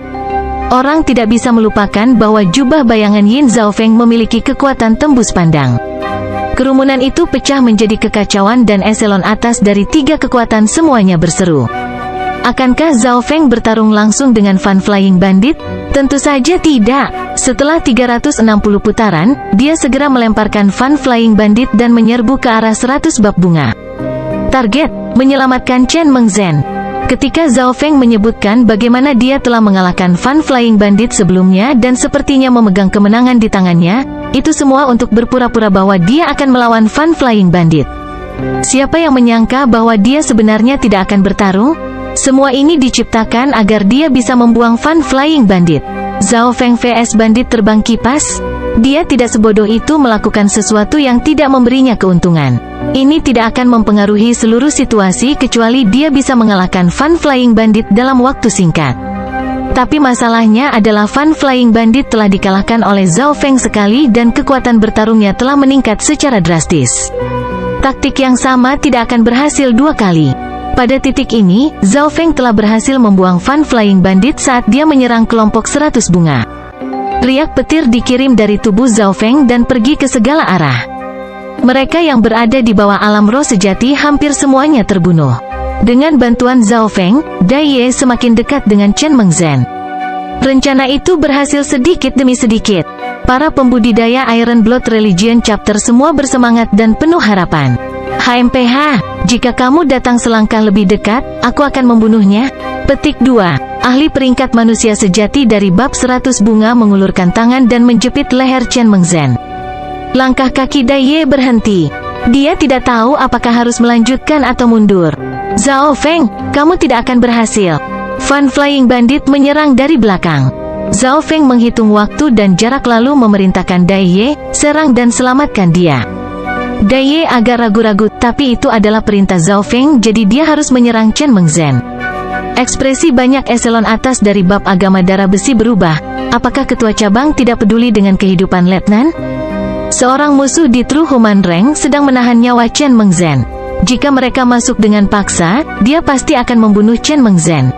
[SPEAKER 1] Orang tidak bisa melupakan bahwa jubah bayangan Yin Zhao Feng memiliki kekuatan tembus pandang. Kerumunan itu pecah menjadi kekacauan dan eselon atas dari 3 kekuatan semuanya berseru. Akankah Zhao Feng bertarung langsung dengan Fan Flying Bandit? Tentu saja tidak. Setelah 360 putaran, dia segera melemparkan Fan Flying Bandit dan menyerbu ke arah 100 bab bunga. Target, menyelamatkan Chen Mengzhen. Ketika Zhao Feng menyebutkan bagaimana dia telah mengalahkan Fan Flying Bandit sebelumnya dan sepertinya memegang kemenangan di tangannya, itu semua untuk berpura-pura bahwa dia akan melawan Fan Flying Bandit. Siapa yang menyangka bahwa dia sebenarnya tidak akan bertarung? Semua ini diciptakan agar dia bisa membuang Fan Flying Bandit. Zhao Feng vs Bandit terbang kipas? Dia tidak sebodoh itu melakukan sesuatu yang tidak memberinya keuntungan. Ini tidak akan mempengaruhi seluruh situasi kecuali dia bisa mengalahkan Fan Flying Bandit dalam waktu singkat. Tapi masalahnya adalah Fan Flying Bandit telah dikalahkan oleh Zhao Feng sekali dan kekuatan bertarungnya telah meningkat secara drastis. Taktik yang sama tidak akan berhasil 2 kali. Pada titik ini, Zhao Feng telah berhasil membuang Fan Flying Bandit saat dia menyerang kelompok 100 bunga. Riak petir dikirim dari tubuh Zhao Feng dan pergi ke segala arah. Mereka yang berada di bawah alam roh sejati hampir semuanya terbunuh. Dengan bantuan Zhao Feng, Dai Ye semakin dekat dengan Chen Mengzhen. Rencana itu berhasil sedikit demi sedikit. Para pembudidaya Iron Blood Religion Chapter semua bersemangat dan penuh harapan. HMPH, jika kamu datang selangkah lebih dekat, aku akan membunuhnya. Petik 2. Ahli peringkat manusia sejati dari bab 100 bunga mengulurkan tangan dan menjepit leher Chen Mengzhen. Langkah kaki Dai Ye berhenti. Dia tidak tahu apakah harus melanjutkan atau mundur. Zhao Feng, kamu tidak akan berhasil. Fan Flying Bandit menyerang dari belakang. Zhao Feng menghitung waktu dan jarak lalu memerintahkan Dai Ye, serang dan selamatkan dia. Dai Ye agak ragu-ragu, tapi itu adalah perintah Zhao Feng, jadi dia harus menyerang Chen Mengzhen. Ekspresi banyak eselon atas dari bab agama darah besi berubah. Apakah ketua cabang tidak peduli dengan kehidupan letnan? Seorang musuh di True Human Rank sedang menahan nyawa Chen Mengzhen. Jika mereka masuk dengan paksa, dia pasti akan membunuh Chen Mengzhen.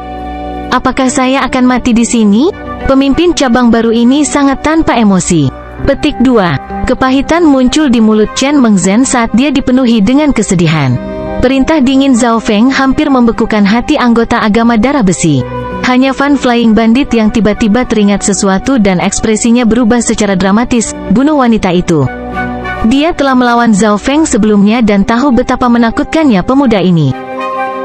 [SPEAKER 1] Apakah saya akan mati di sini? Pemimpin cabang baru ini sangat tanpa emosi. Petik 2. Kepahitan muncul di mulut Chen Mengzhen saat dia dipenuhi dengan kesedihan. Perintah dingin Zhao Feng hampir membekukan hati anggota agama darah besi. Hanya Fan Flying Bandit yang tiba-tiba teringat sesuatu dan ekspresinya berubah secara dramatis. Bunuh wanita itu. Dia telah melawan Zhao Feng sebelumnya dan tahu betapa menakutkannya pemuda ini.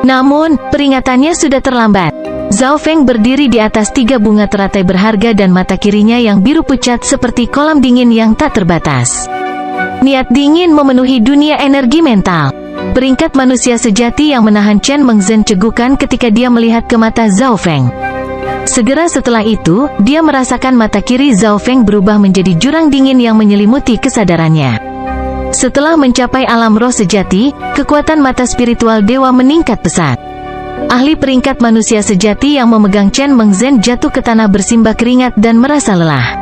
[SPEAKER 1] Namun, peringatannya sudah terlambat. Zhao Feng berdiri di atas 3 bunga teratai berharga dan mata kirinya yang biru pucat seperti kolam dingin yang tak terbatas. Niat dingin memenuhi dunia energi mental. Peringkat manusia sejati yang menahan Chen Mengzhen cegukan ketika dia melihat ke mata Zhao Feng. Segera setelah itu, dia merasakan mata kiri Zhao Feng berubah menjadi jurang dingin yang menyelimuti kesadarannya. Setelah mencapai alam roh sejati, kekuatan mata spiritual dewa meningkat pesat. Ahli peringkat manusia sejati yang memegang Chen Mengzhen jatuh ke tanah bersimbah keringat dan merasa lelah.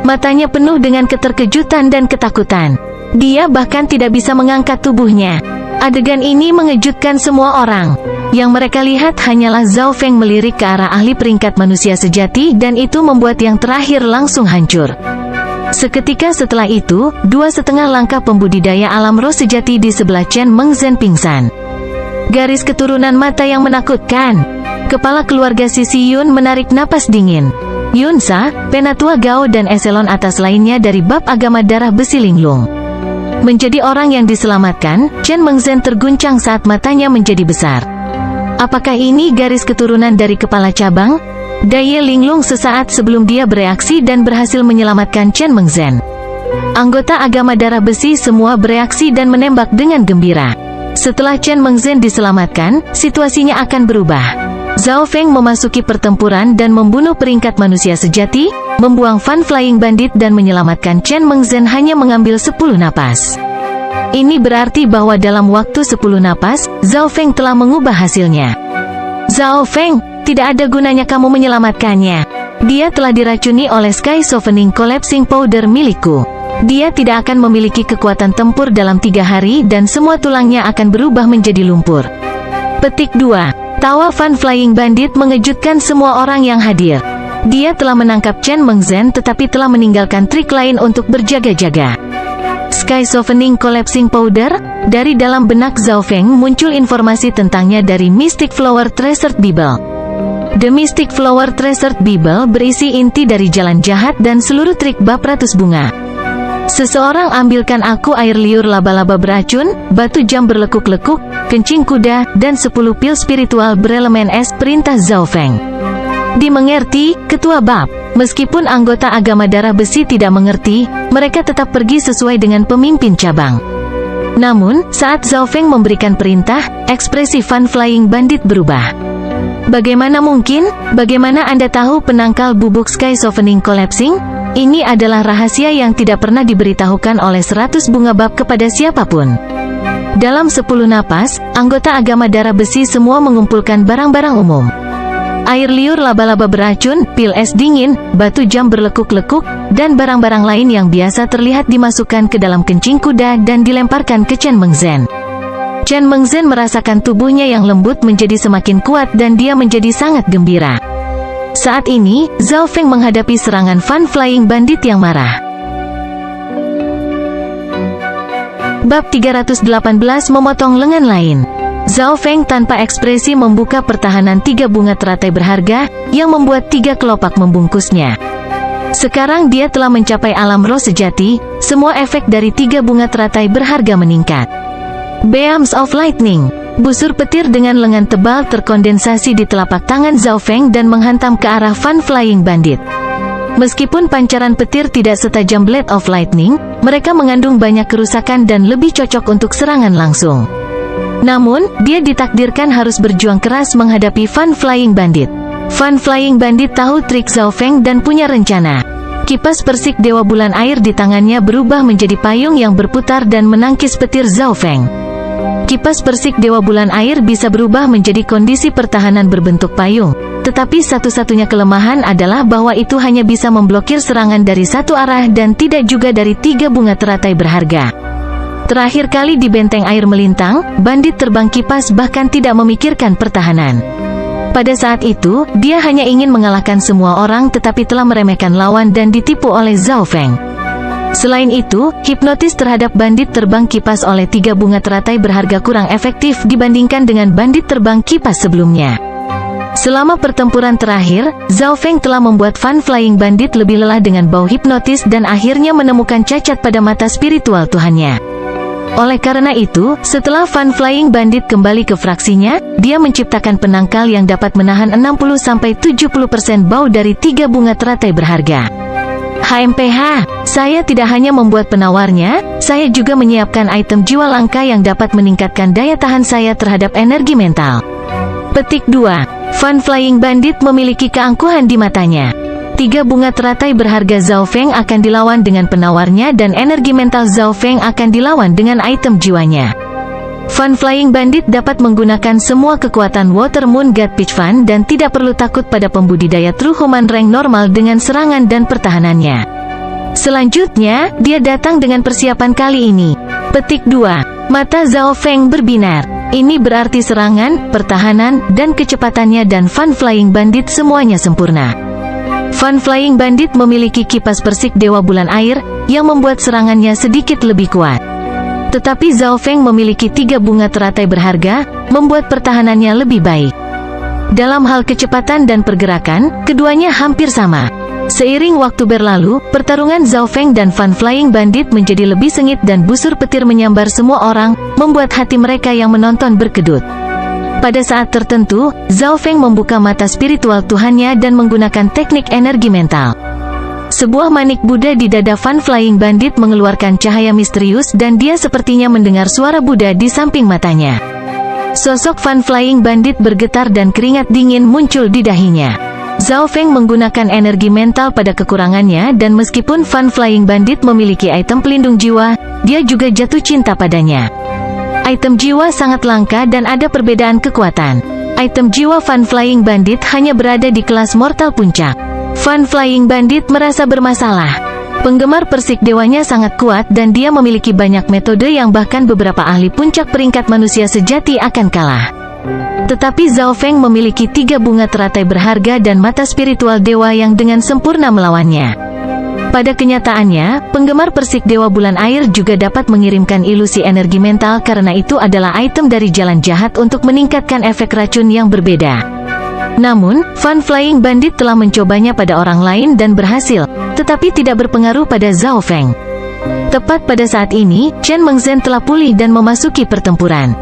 [SPEAKER 1] Matanya penuh dengan keterkejutan dan ketakutan. Dia bahkan tidak bisa mengangkat tubuhnya. Adegan ini mengejutkan semua orang. Yang mereka lihat hanyalah Zhao Feng melirik ke arah ahli peringkat manusia sejati dan itu membuat yang terakhir langsung hancur. Seketika setelah itu, 2,5 langkah pembudidaya alam roh sejati di sebelah Chen Mengzhen pingsan. Garis keturunan mata yang menakutkan. Kepala keluarga Sisi Yun menarik napas dingin. Yunsa, Penatua Gao dan eselon atas lainnya dari bab agama darah besi linglung. Menjadi orang yang diselamatkan, Chen Mengzhen terguncang saat matanya menjadi besar. Apakah ini garis keturunan dari kepala cabang? Dai Ye linglung sesaat sebelum dia bereaksi dan berhasil menyelamatkan Chen Mengzhen. Anggota agama darah besi semua bereaksi dan menembak dengan gembira. Setelah Chen Mengzhen diselamatkan, situasinya akan berubah. Zhao Feng memasuki pertempuran dan membunuh peringkat manusia sejati, membuang Fan Flying Bandit dan menyelamatkan Chen Mengzhen hanya mengambil 10 napas. Ini berarti bahwa dalam waktu 10 napas, Zhao Feng telah mengubah hasilnya. Zhao Feng, tidak ada gunanya kamu menyelamatkannya. Dia telah diracuni oleh Sky Softening Collapsing Powder milikku. Dia tidak akan memiliki kekuatan tempur dalam 3 hari dan semua tulangnya akan berubah menjadi lumpur. Petik 2. Tawa Fun Flying Bandit mengejutkan semua orang yang hadir. Dia telah menangkap Chen Mengzhen tetapi telah meninggalkan trik lain untuk berjaga-jaga. Sky Softening Collapsing Powder. Dari dalam benak Zhao Feng muncul informasi tentangnya dari Mystic Flower Treasured Bible. The Mystic Flower Treasured Bible berisi inti dari jalan jahat dan seluruh trik bab ratus bunga. Seseorang ambilkan aku air liur laba-laba beracun, batu jam berlekuk-lekuk, kencing kuda, dan 10 pil spiritual berelemen es, perintah Zhao Feng. Dimengerti, Ketua Bab. Meskipun anggota agama darah besi tidak mengerti, mereka tetap pergi sesuai dengan pemimpin cabang. Namun, saat Zhao Feng memberikan perintah, ekspresi Fun Flying Bandit berubah. Bagaimana mungkin? Bagaimana Anda tahu penangkal bubuk Sky Softening Collapsing? Ini adalah rahasia yang tidak pernah diberitahukan oleh 100 bunga bab kepada siapapun. Dalam 10 napas, anggota agama darah besi semua mengumpulkan barang-barang umum. Air liur laba-laba beracun, pil es dingin, batu jam berlekuk-lekuk, dan barang-barang lain yang biasa terlihat dimasukkan ke dalam kencing kuda dan dilemparkan ke Chen Mengzhen. Chen Mengzhen merasakan tubuhnya yang lembut menjadi semakin kuat dan dia menjadi sangat gembira. Saat ini, Zhao Feng menghadapi serangan Fun Flying Bandit yang marah. Bab 318 memotong lengan lain. Zhao Feng tanpa ekspresi membuka pertahanan 3 bunga teratai berharga, yang membuat 3 kelopak membungkusnya. Sekarang dia telah mencapai alam roh sejati, semua efek dari 3 bunga teratai berharga meningkat. Beams of Lightning. Busur petir dengan lengan tebal terkondensasi di telapak tangan Zhao Feng dan menghantam ke arah Fun Flying Bandit. Meskipun pancaran petir tidak setajam Blade of Lightning, mereka mengandung banyak kerusakan dan lebih cocok untuk serangan langsung. Namun, dia ditakdirkan harus berjuang keras menghadapi Fun Flying Bandit. Fun Flying Bandit tahu trik Zhao Feng dan punya rencana. Kipas persik Dewa Bulan Air di tangannya berubah menjadi payung yang berputar dan menangkis petir Zhao Feng. Kipas persik Dewa Bulan Air bisa berubah menjadi kondisi pertahanan berbentuk payung, tetapi satu-satunya kelemahan adalah bahwa itu hanya bisa memblokir serangan dari satu arah dan tidak juga dari 3 bunga teratai berharga. Terakhir kali di benteng air melintang, bandit terbang kipas bahkan tidak memikirkan pertahanan. Pada saat itu, dia hanya ingin mengalahkan semua orang tetapi telah meremehkan lawan dan ditipu oleh Zhao Feng. Selain itu, hipnotis terhadap bandit terbang kipas oleh 3 bunga teratai berharga kurang efektif dibandingkan dengan bandit terbang kipas sebelumnya. Selama pertempuran terakhir, Zhao Feng telah membuat Fun Flying Bandit lebih lelah dengan bau hipnotis dan akhirnya menemukan cacat pada mata spiritual Tuhannya. Oleh karena itu, setelah Fun Flying Bandit kembali ke fraksinya, dia menciptakan penangkal yang dapat menahan 60-70% bau dari 3 bunga teratai berharga. HMPH, saya tidak hanya membuat penawarnya, saya juga menyiapkan item jiwa langka yang dapat meningkatkan daya tahan saya terhadap energi mental. Petik 2. Fun Flying Bandit memiliki keangkuhan di matanya. 3 bunga teratai berharga Zhao Feng akan dilawan dengan penawarnya dan energi mental Zhao Feng akan dilawan dengan item jiwanya. Fun Flying Bandit dapat menggunakan semua kekuatan Water Moon God Peach Fan dan tidak perlu takut pada pembudidaya True Human Rank normal dengan serangan dan pertahanannya. Selanjutnya, dia datang dengan persiapan kali ini. Petik 2. Mata Zhao Feng berbinar. Ini berarti serangan, pertahanan, dan kecepatannya dan Fun Flying Bandit semuanya sempurna. Fun Flying Bandit memiliki kipas persik Dewa Bulan Air, yang membuat serangannya sedikit lebih kuat. Tetapi Zhao Feng memiliki 3 bunga teratai berharga, membuat pertahanannya lebih baik. Dalam hal kecepatan dan pergerakan, keduanya hampir sama. Seiring waktu berlalu, pertarungan Zhao Feng dan Fun Flying Bandit menjadi lebih sengit dan busur petir menyambar semua orang, membuat hati mereka yang menonton berkedut. Pada saat tertentu, Zhao Feng membuka mata spiritual Tuhannya dan menggunakan teknik energi mental. Sebuah manik Buddha di dada Fun Flying Bandit mengeluarkan cahaya misterius dan dia sepertinya mendengar suara Buddha di samping matanya. Sosok Fun Flying Bandit bergetar dan keringat dingin muncul di dahinya. Zhao Feng menggunakan energi mental pada kekurangannya dan meskipun Fun Flying Bandit memiliki item pelindung jiwa, dia juga jatuh cinta padanya. Item jiwa sangat langka dan ada perbedaan kekuatan. Item jiwa Fun Flying Bandit hanya berada di kelas mortal puncak. Fun Flying Bandit merasa bermasalah. Penggemar persik dewanya sangat kuat dan dia memiliki banyak metode yang bahkan beberapa ahli puncak peringkat manusia sejati akan kalah. Tetapi Zhao Feng memiliki 3 bunga teratai berharga dan mata spiritual dewa yang dengan sempurna melawannya. Pada kenyataannya, penggemar persik dewa bulan air juga dapat mengirimkan ilusi energi mental karena itu adalah item dari jalan jahat untuk meningkatkan efek racun yang berbeda. Namun, Fun Flying Bandit telah mencobanya pada orang lain dan berhasil, tetapi tidak berpengaruh pada Zhao Feng. Tepat pada saat ini, Chen Mengzhen telah pulih dan memasuki pertempuran.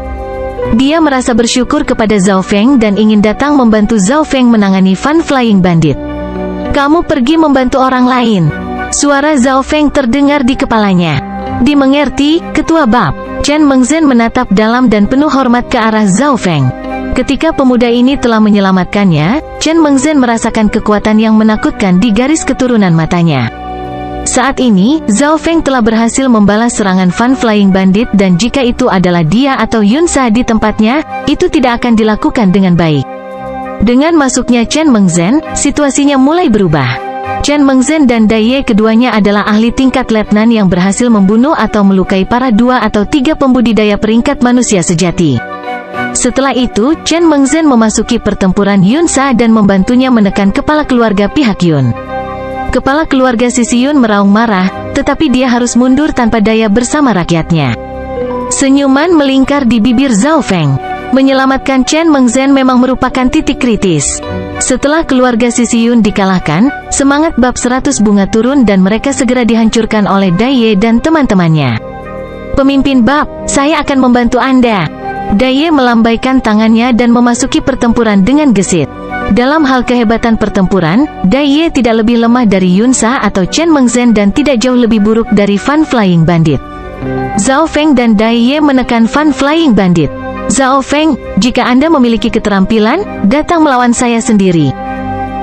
[SPEAKER 1] Dia merasa bersyukur kepada Zhao Feng dan ingin datang membantu Zhao Feng menangani Fun Flying Bandit. "Kamu pergi membantu orang lain." Suara Zhao Feng terdengar di kepalanya. "Dimengerti, Ketua Bab." Chen Mengzhen menatap dalam dan penuh hormat ke arah Zhao Feng. Ketika pemuda ini telah menyelamatkannya, Chen Mengzhen merasakan kekuatan yang menakutkan di garis keturunan matanya. Saat ini, Zhao Feng telah berhasil membalas serangan Fun Flying Bandit dan jika itu adalah dia atau Yun Sa di tempatnya, itu tidak akan dilakukan dengan baik. Dengan masuknya Chen Mengzhen, situasinya mulai berubah. Chen Mengzhen dan Dai Ye keduanya adalah ahli tingkat letnan yang berhasil membunuh atau melukai para 2 atau 3 pembudidaya peringkat manusia sejati. Setelah itu, Chen Mengzhen memasuki pertempuran Yun Sa dan membantunya menekan kepala keluarga pihak Yun. Kepala keluarga Sisi Yun meraung marah, tetapi dia harus mundur tanpa daya bersama rakyatnya. Senyuman melingkar di bibir Zhao Feng. Menyelamatkan Chen Mengzhen memang merupakan titik kritis. Setelah keluarga Sisi Yun dikalahkan, semangat bab 100 bunga turun dan mereka segera dihancurkan oleh Dai Ye dan teman-temannya. "Pemimpin bab, saya akan membantu Anda." Dai Ye melambaikan tangannya dan memasuki pertempuran dengan gesit. Dalam hal kehebatan pertempuran, Dai Ye tidak lebih lemah dari Yun Sa atau Chen Mengzhen dan tidak jauh lebih buruk dari Fun Flying Bandit. Zhao Feng dan Dai Ye menekan Fun Flying Bandit. "Zhao Feng, jika Anda memiliki keterampilan, datang melawan saya sendiri."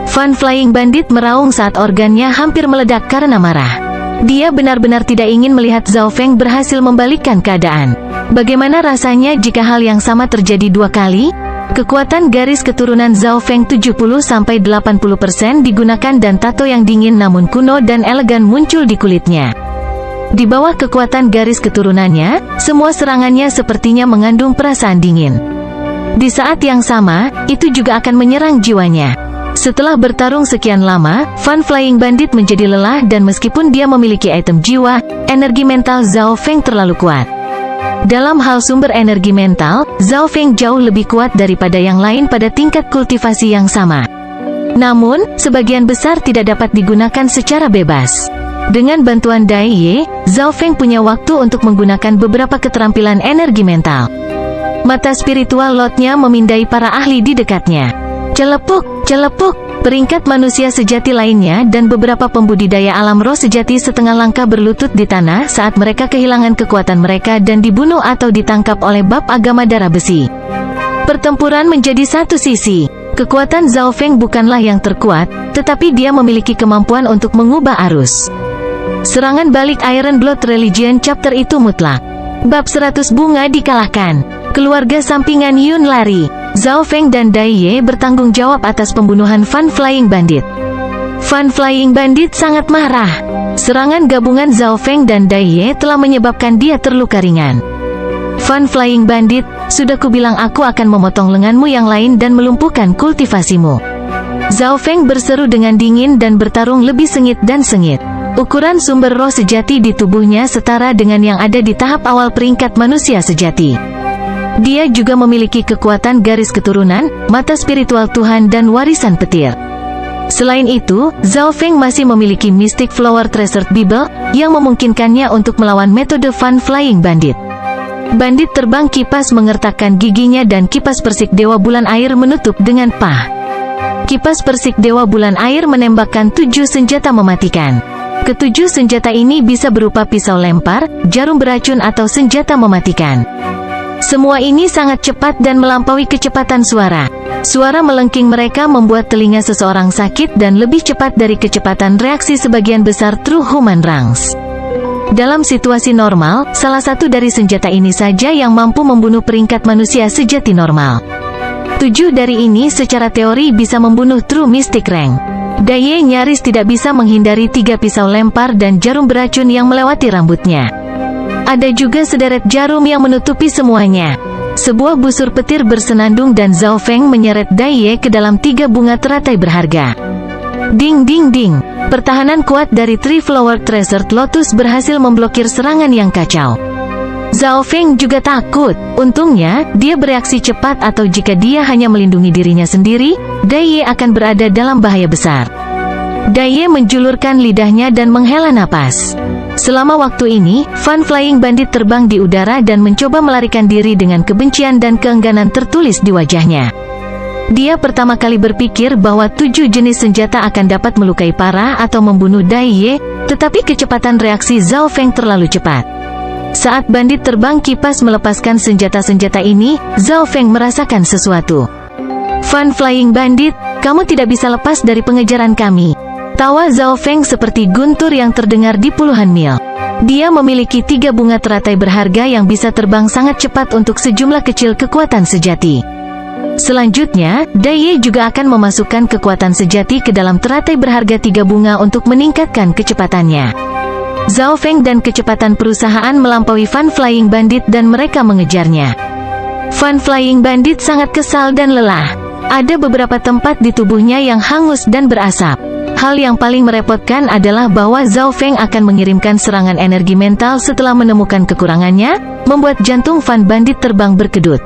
[SPEAKER 1] Fun Flying Bandit meraung saat organnya hampir meledak karena marah. Dia benar-benar tidak ingin melihat Zhao Feng berhasil membalikkan keadaan. Bagaimana rasanya jika hal yang sama terjadi 2 kali? Kekuatan garis keturunan Zhao Feng 70–80% digunakan dan tato yang dingin namun kuno dan elegan muncul di kulitnya. Di bawah kekuatan garis keturunannya, semua serangannya sepertinya mengandung perasaan dingin. Di saat yang sama, itu juga akan menyerang jiwanya. Setelah bertarung sekian lama, Fun Flying Bandit menjadi lelah dan meskipun dia memiliki item jiwa, energi mental Zhao Feng terlalu kuat. Dalam hal sumber energi mental, Zhao Feng jauh lebih kuat daripada yang lain pada tingkat kultivasi yang sama. Namun, sebagian besar tidak dapat digunakan secara bebas. Dengan bantuan Dai Ye, Zhao Feng punya waktu untuk menggunakan beberapa keterampilan energi mental. Mata spiritual Lotnya memindai para ahli di dekatnya. Celepuk, celepuk. Peringkat manusia sejati lainnya dan beberapa pembudidaya alam roh sejati setengah langkah berlutut di tanah saat mereka kehilangan kekuatan mereka dan dibunuh atau ditangkap oleh bab agama darah besi. Pertempuran menjadi satu sisi. Kekuatan Zhao Feng bukanlah yang terkuat, tetapi dia memiliki kemampuan untuk mengubah arus. Serangan balik Iron Blood Religion chapter itu mutlak. Bab 100 bunga dikalahkan. Keluarga sampingan Yun lari. Zhao Feng dan Dai Ye bertanggung jawab atas pembunuhan Fun Flying Bandit. Fun Flying Bandit sangat marah. Serangan gabungan Zhao Feng dan Dai Ye telah menyebabkan dia terluka ringan. Fun Flying Bandit, sudah kubilang aku akan memotong lenganmu yang lain dan melumpuhkan kultivasimu. Zhao Feng berseru dengan dingin dan bertarung lebih sengit dan sengit. Ukuran sumber roh sejati di tubuhnya setara dengan yang ada di tahap awal peringkat manusia sejati. Dia juga memiliki kekuatan garis keturunan, mata spiritual Tuhan dan warisan petir. Selain itu, Zhao Feng masih memiliki Mystic Flower Treasured Bible, yang memungkinkannya untuk melawan metode Fun Flying Bandit. Bandit terbang kipas mengertakkan giginya dan kipas persik dewa bulan air menutup dengan pah. Kipas persik dewa bulan air menembakkan 7 senjata mematikan. Ketujuh senjata ini bisa berupa pisau lempar, jarum beracun atau senjata mematikan. Semua ini sangat cepat dan melampaui kecepatan suara. Suara melengking mereka membuat telinga seseorang sakit dan lebih cepat dari kecepatan reaksi sebagian besar true human ranks. Dalam situasi normal, salah satu dari senjata ini saja yang mampu membunuh peringkat manusia sejati normal. 7 dari ini secara teori bisa membunuh true mystic rank. Dai Ye nyaris tidak bisa menghindari 3 pisau lempar dan jarum beracun yang melewati rambutnya. Ada juga sederet jarum yang menutupi semuanya. Sebuah busur petir bersenandung dan Zhao Feng menyeret Dai Ye ke dalam 3 bunga teratai berharga. Ding ding ding. Pertahanan kuat dari Three Flower Treasured Lotus berhasil memblokir serangan yang kacau. Zhao Feng juga takut. Untungnya, dia bereaksi cepat atau jika dia hanya melindungi dirinya sendiri, Dai Ye akan berada dalam bahaya besar. Dai Ye menjulurkan lidahnya dan menghela napas. Selama waktu ini, Fan Flying Bandit terbang di udara dan mencoba melarikan diri dengan kebencian dan keengganan tertulis di wajahnya. Dia pertama kali berpikir bahwa 7 jenis senjata akan dapat melukai parah atau membunuh Dai Ye, tetapi kecepatan reaksi Zhao Feng terlalu cepat. Saat bandit terbang kipas melepaskan senjata-senjata ini, Zhao Feng merasakan sesuatu. Fan Flying Bandit, kamu tidak bisa lepas dari pengejaran kami. Tawa Zhao Feng seperti guntur yang terdengar di puluhan mil. Dia memiliki 3 bunga teratai berharga yang bisa terbang sangat cepat untuk sejumlah kecil kekuatan sejati. Selanjutnya, Dai Ye juga akan memasukkan kekuatan sejati ke dalam teratai berharga 3 bunga untuk meningkatkan kecepatannya. Zhao Feng dan kecepatan perusahaan melampaui Fan Flying Bandit dan mereka mengejarnya. Fan Flying Bandit sangat kesal dan lelah. Ada beberapa tempat di tubuhnya yang hangus dan berasap. Hal yang paling merepotkan adalah bahwa Zhao Feng akan mengirimkan serangan energi mental setelah menemukan kekurangannya, membuat jantung Fan Bandit terbang berkedut.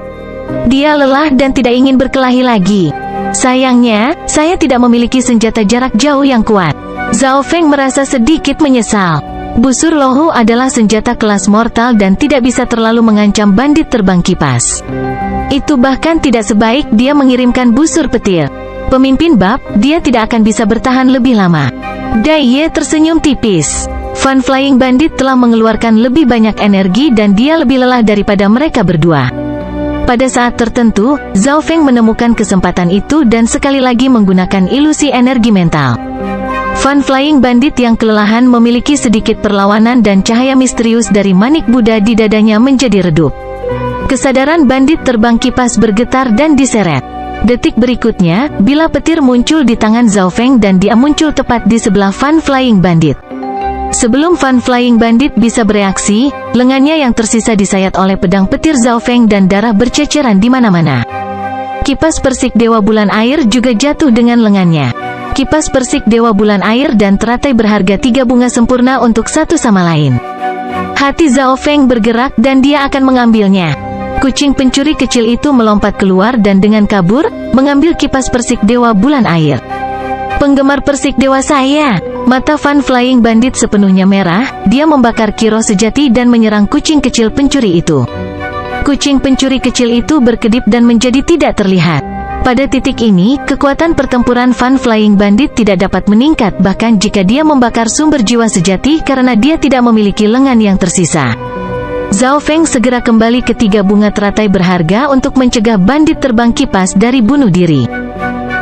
[SPEAKER 1] Dia lelah dan tidak ingin berkelahi lagi. Sayangnya, saya tidak memiliki senjata jarak jauh yang kuat. Zhao Feng merasa sedikit menyesal. Busur lohu adalah senjata kelas mortal dan tidak bisa terlalu mengancam bandit terbang kipas. Itu bahkan tidak sebaik dia mengirimkan busur petir. Pemimpin bab, dia tidak akan bisa bertahan lebih lama. Dai Ye tersenyum tipis. Fan Flying Bandit telah mengeluarkan lebih banyak energi dan dia lebih lelah daripada mereka berdua. Pada saat tertentu, Zhao Feng menemukan kesempatan itu dan sekali lagi menggunakan ilusi energi mental. Fan Flying Bandit yang kelelahan memiliki sedikit perlawanan dan cahaya misterius dari manik Buddha di dadanya menjadi redup. Kesadaran bandit terbang kipas bergetar dan diseret. Detik berikutnya, bila petir muncul di tangan Zhao Feng dan dia muncul tepat di sebelah Fan Flying Bandit. Sebelum Fan Flying Bandit bisa bereaksi, lengannya yang tersisa disayat oleh pedang petir Zhao Feng dan darah berceceran di mana-mana. Kipas persik Dewa Bulan Air juga jatuh dengan lengannya. Kipas persik Dewa Bulan Air dan teratai berharga 3 bunga sempurna untuk satu sama lain. Hati Zhao Feng bergerak dan dia akan mengambilnya. Kucing pencuri kecil itu melompat keluar dan dengan kabur, mengambil kipas persik Dewa Bulan Air. Penggemar persik dewa saya. Mata Fan Flying Bandit sepenuhnya merah, dia membakar kiro sejati dan menyerang kucing kecil pencuri itu. Kucing pencuri kecil itu berkedip dan menjadi tidak terlihat. Pada titik ini, kekuatan pertempuran Fan Flying Bandit tidak dapat meningkat bahkan jika dia membakar sumber jiwa sejati karena dia tidak memiliki lengan yang tersisa. Zhao Feng segera kembali ke 3 bunga teratai berharga untuk mencegah bandit terbang kipas dari bunuh diri.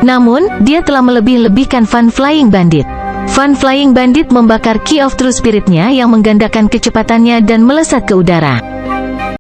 [SPEAKER 1] Namun, dia telah melebih-lebihkan Fan Flying Bandit. Fan Flying Bandit membakar Key of True Spirit-nya yang menggandakan kecepatannya dan melesat ke udara.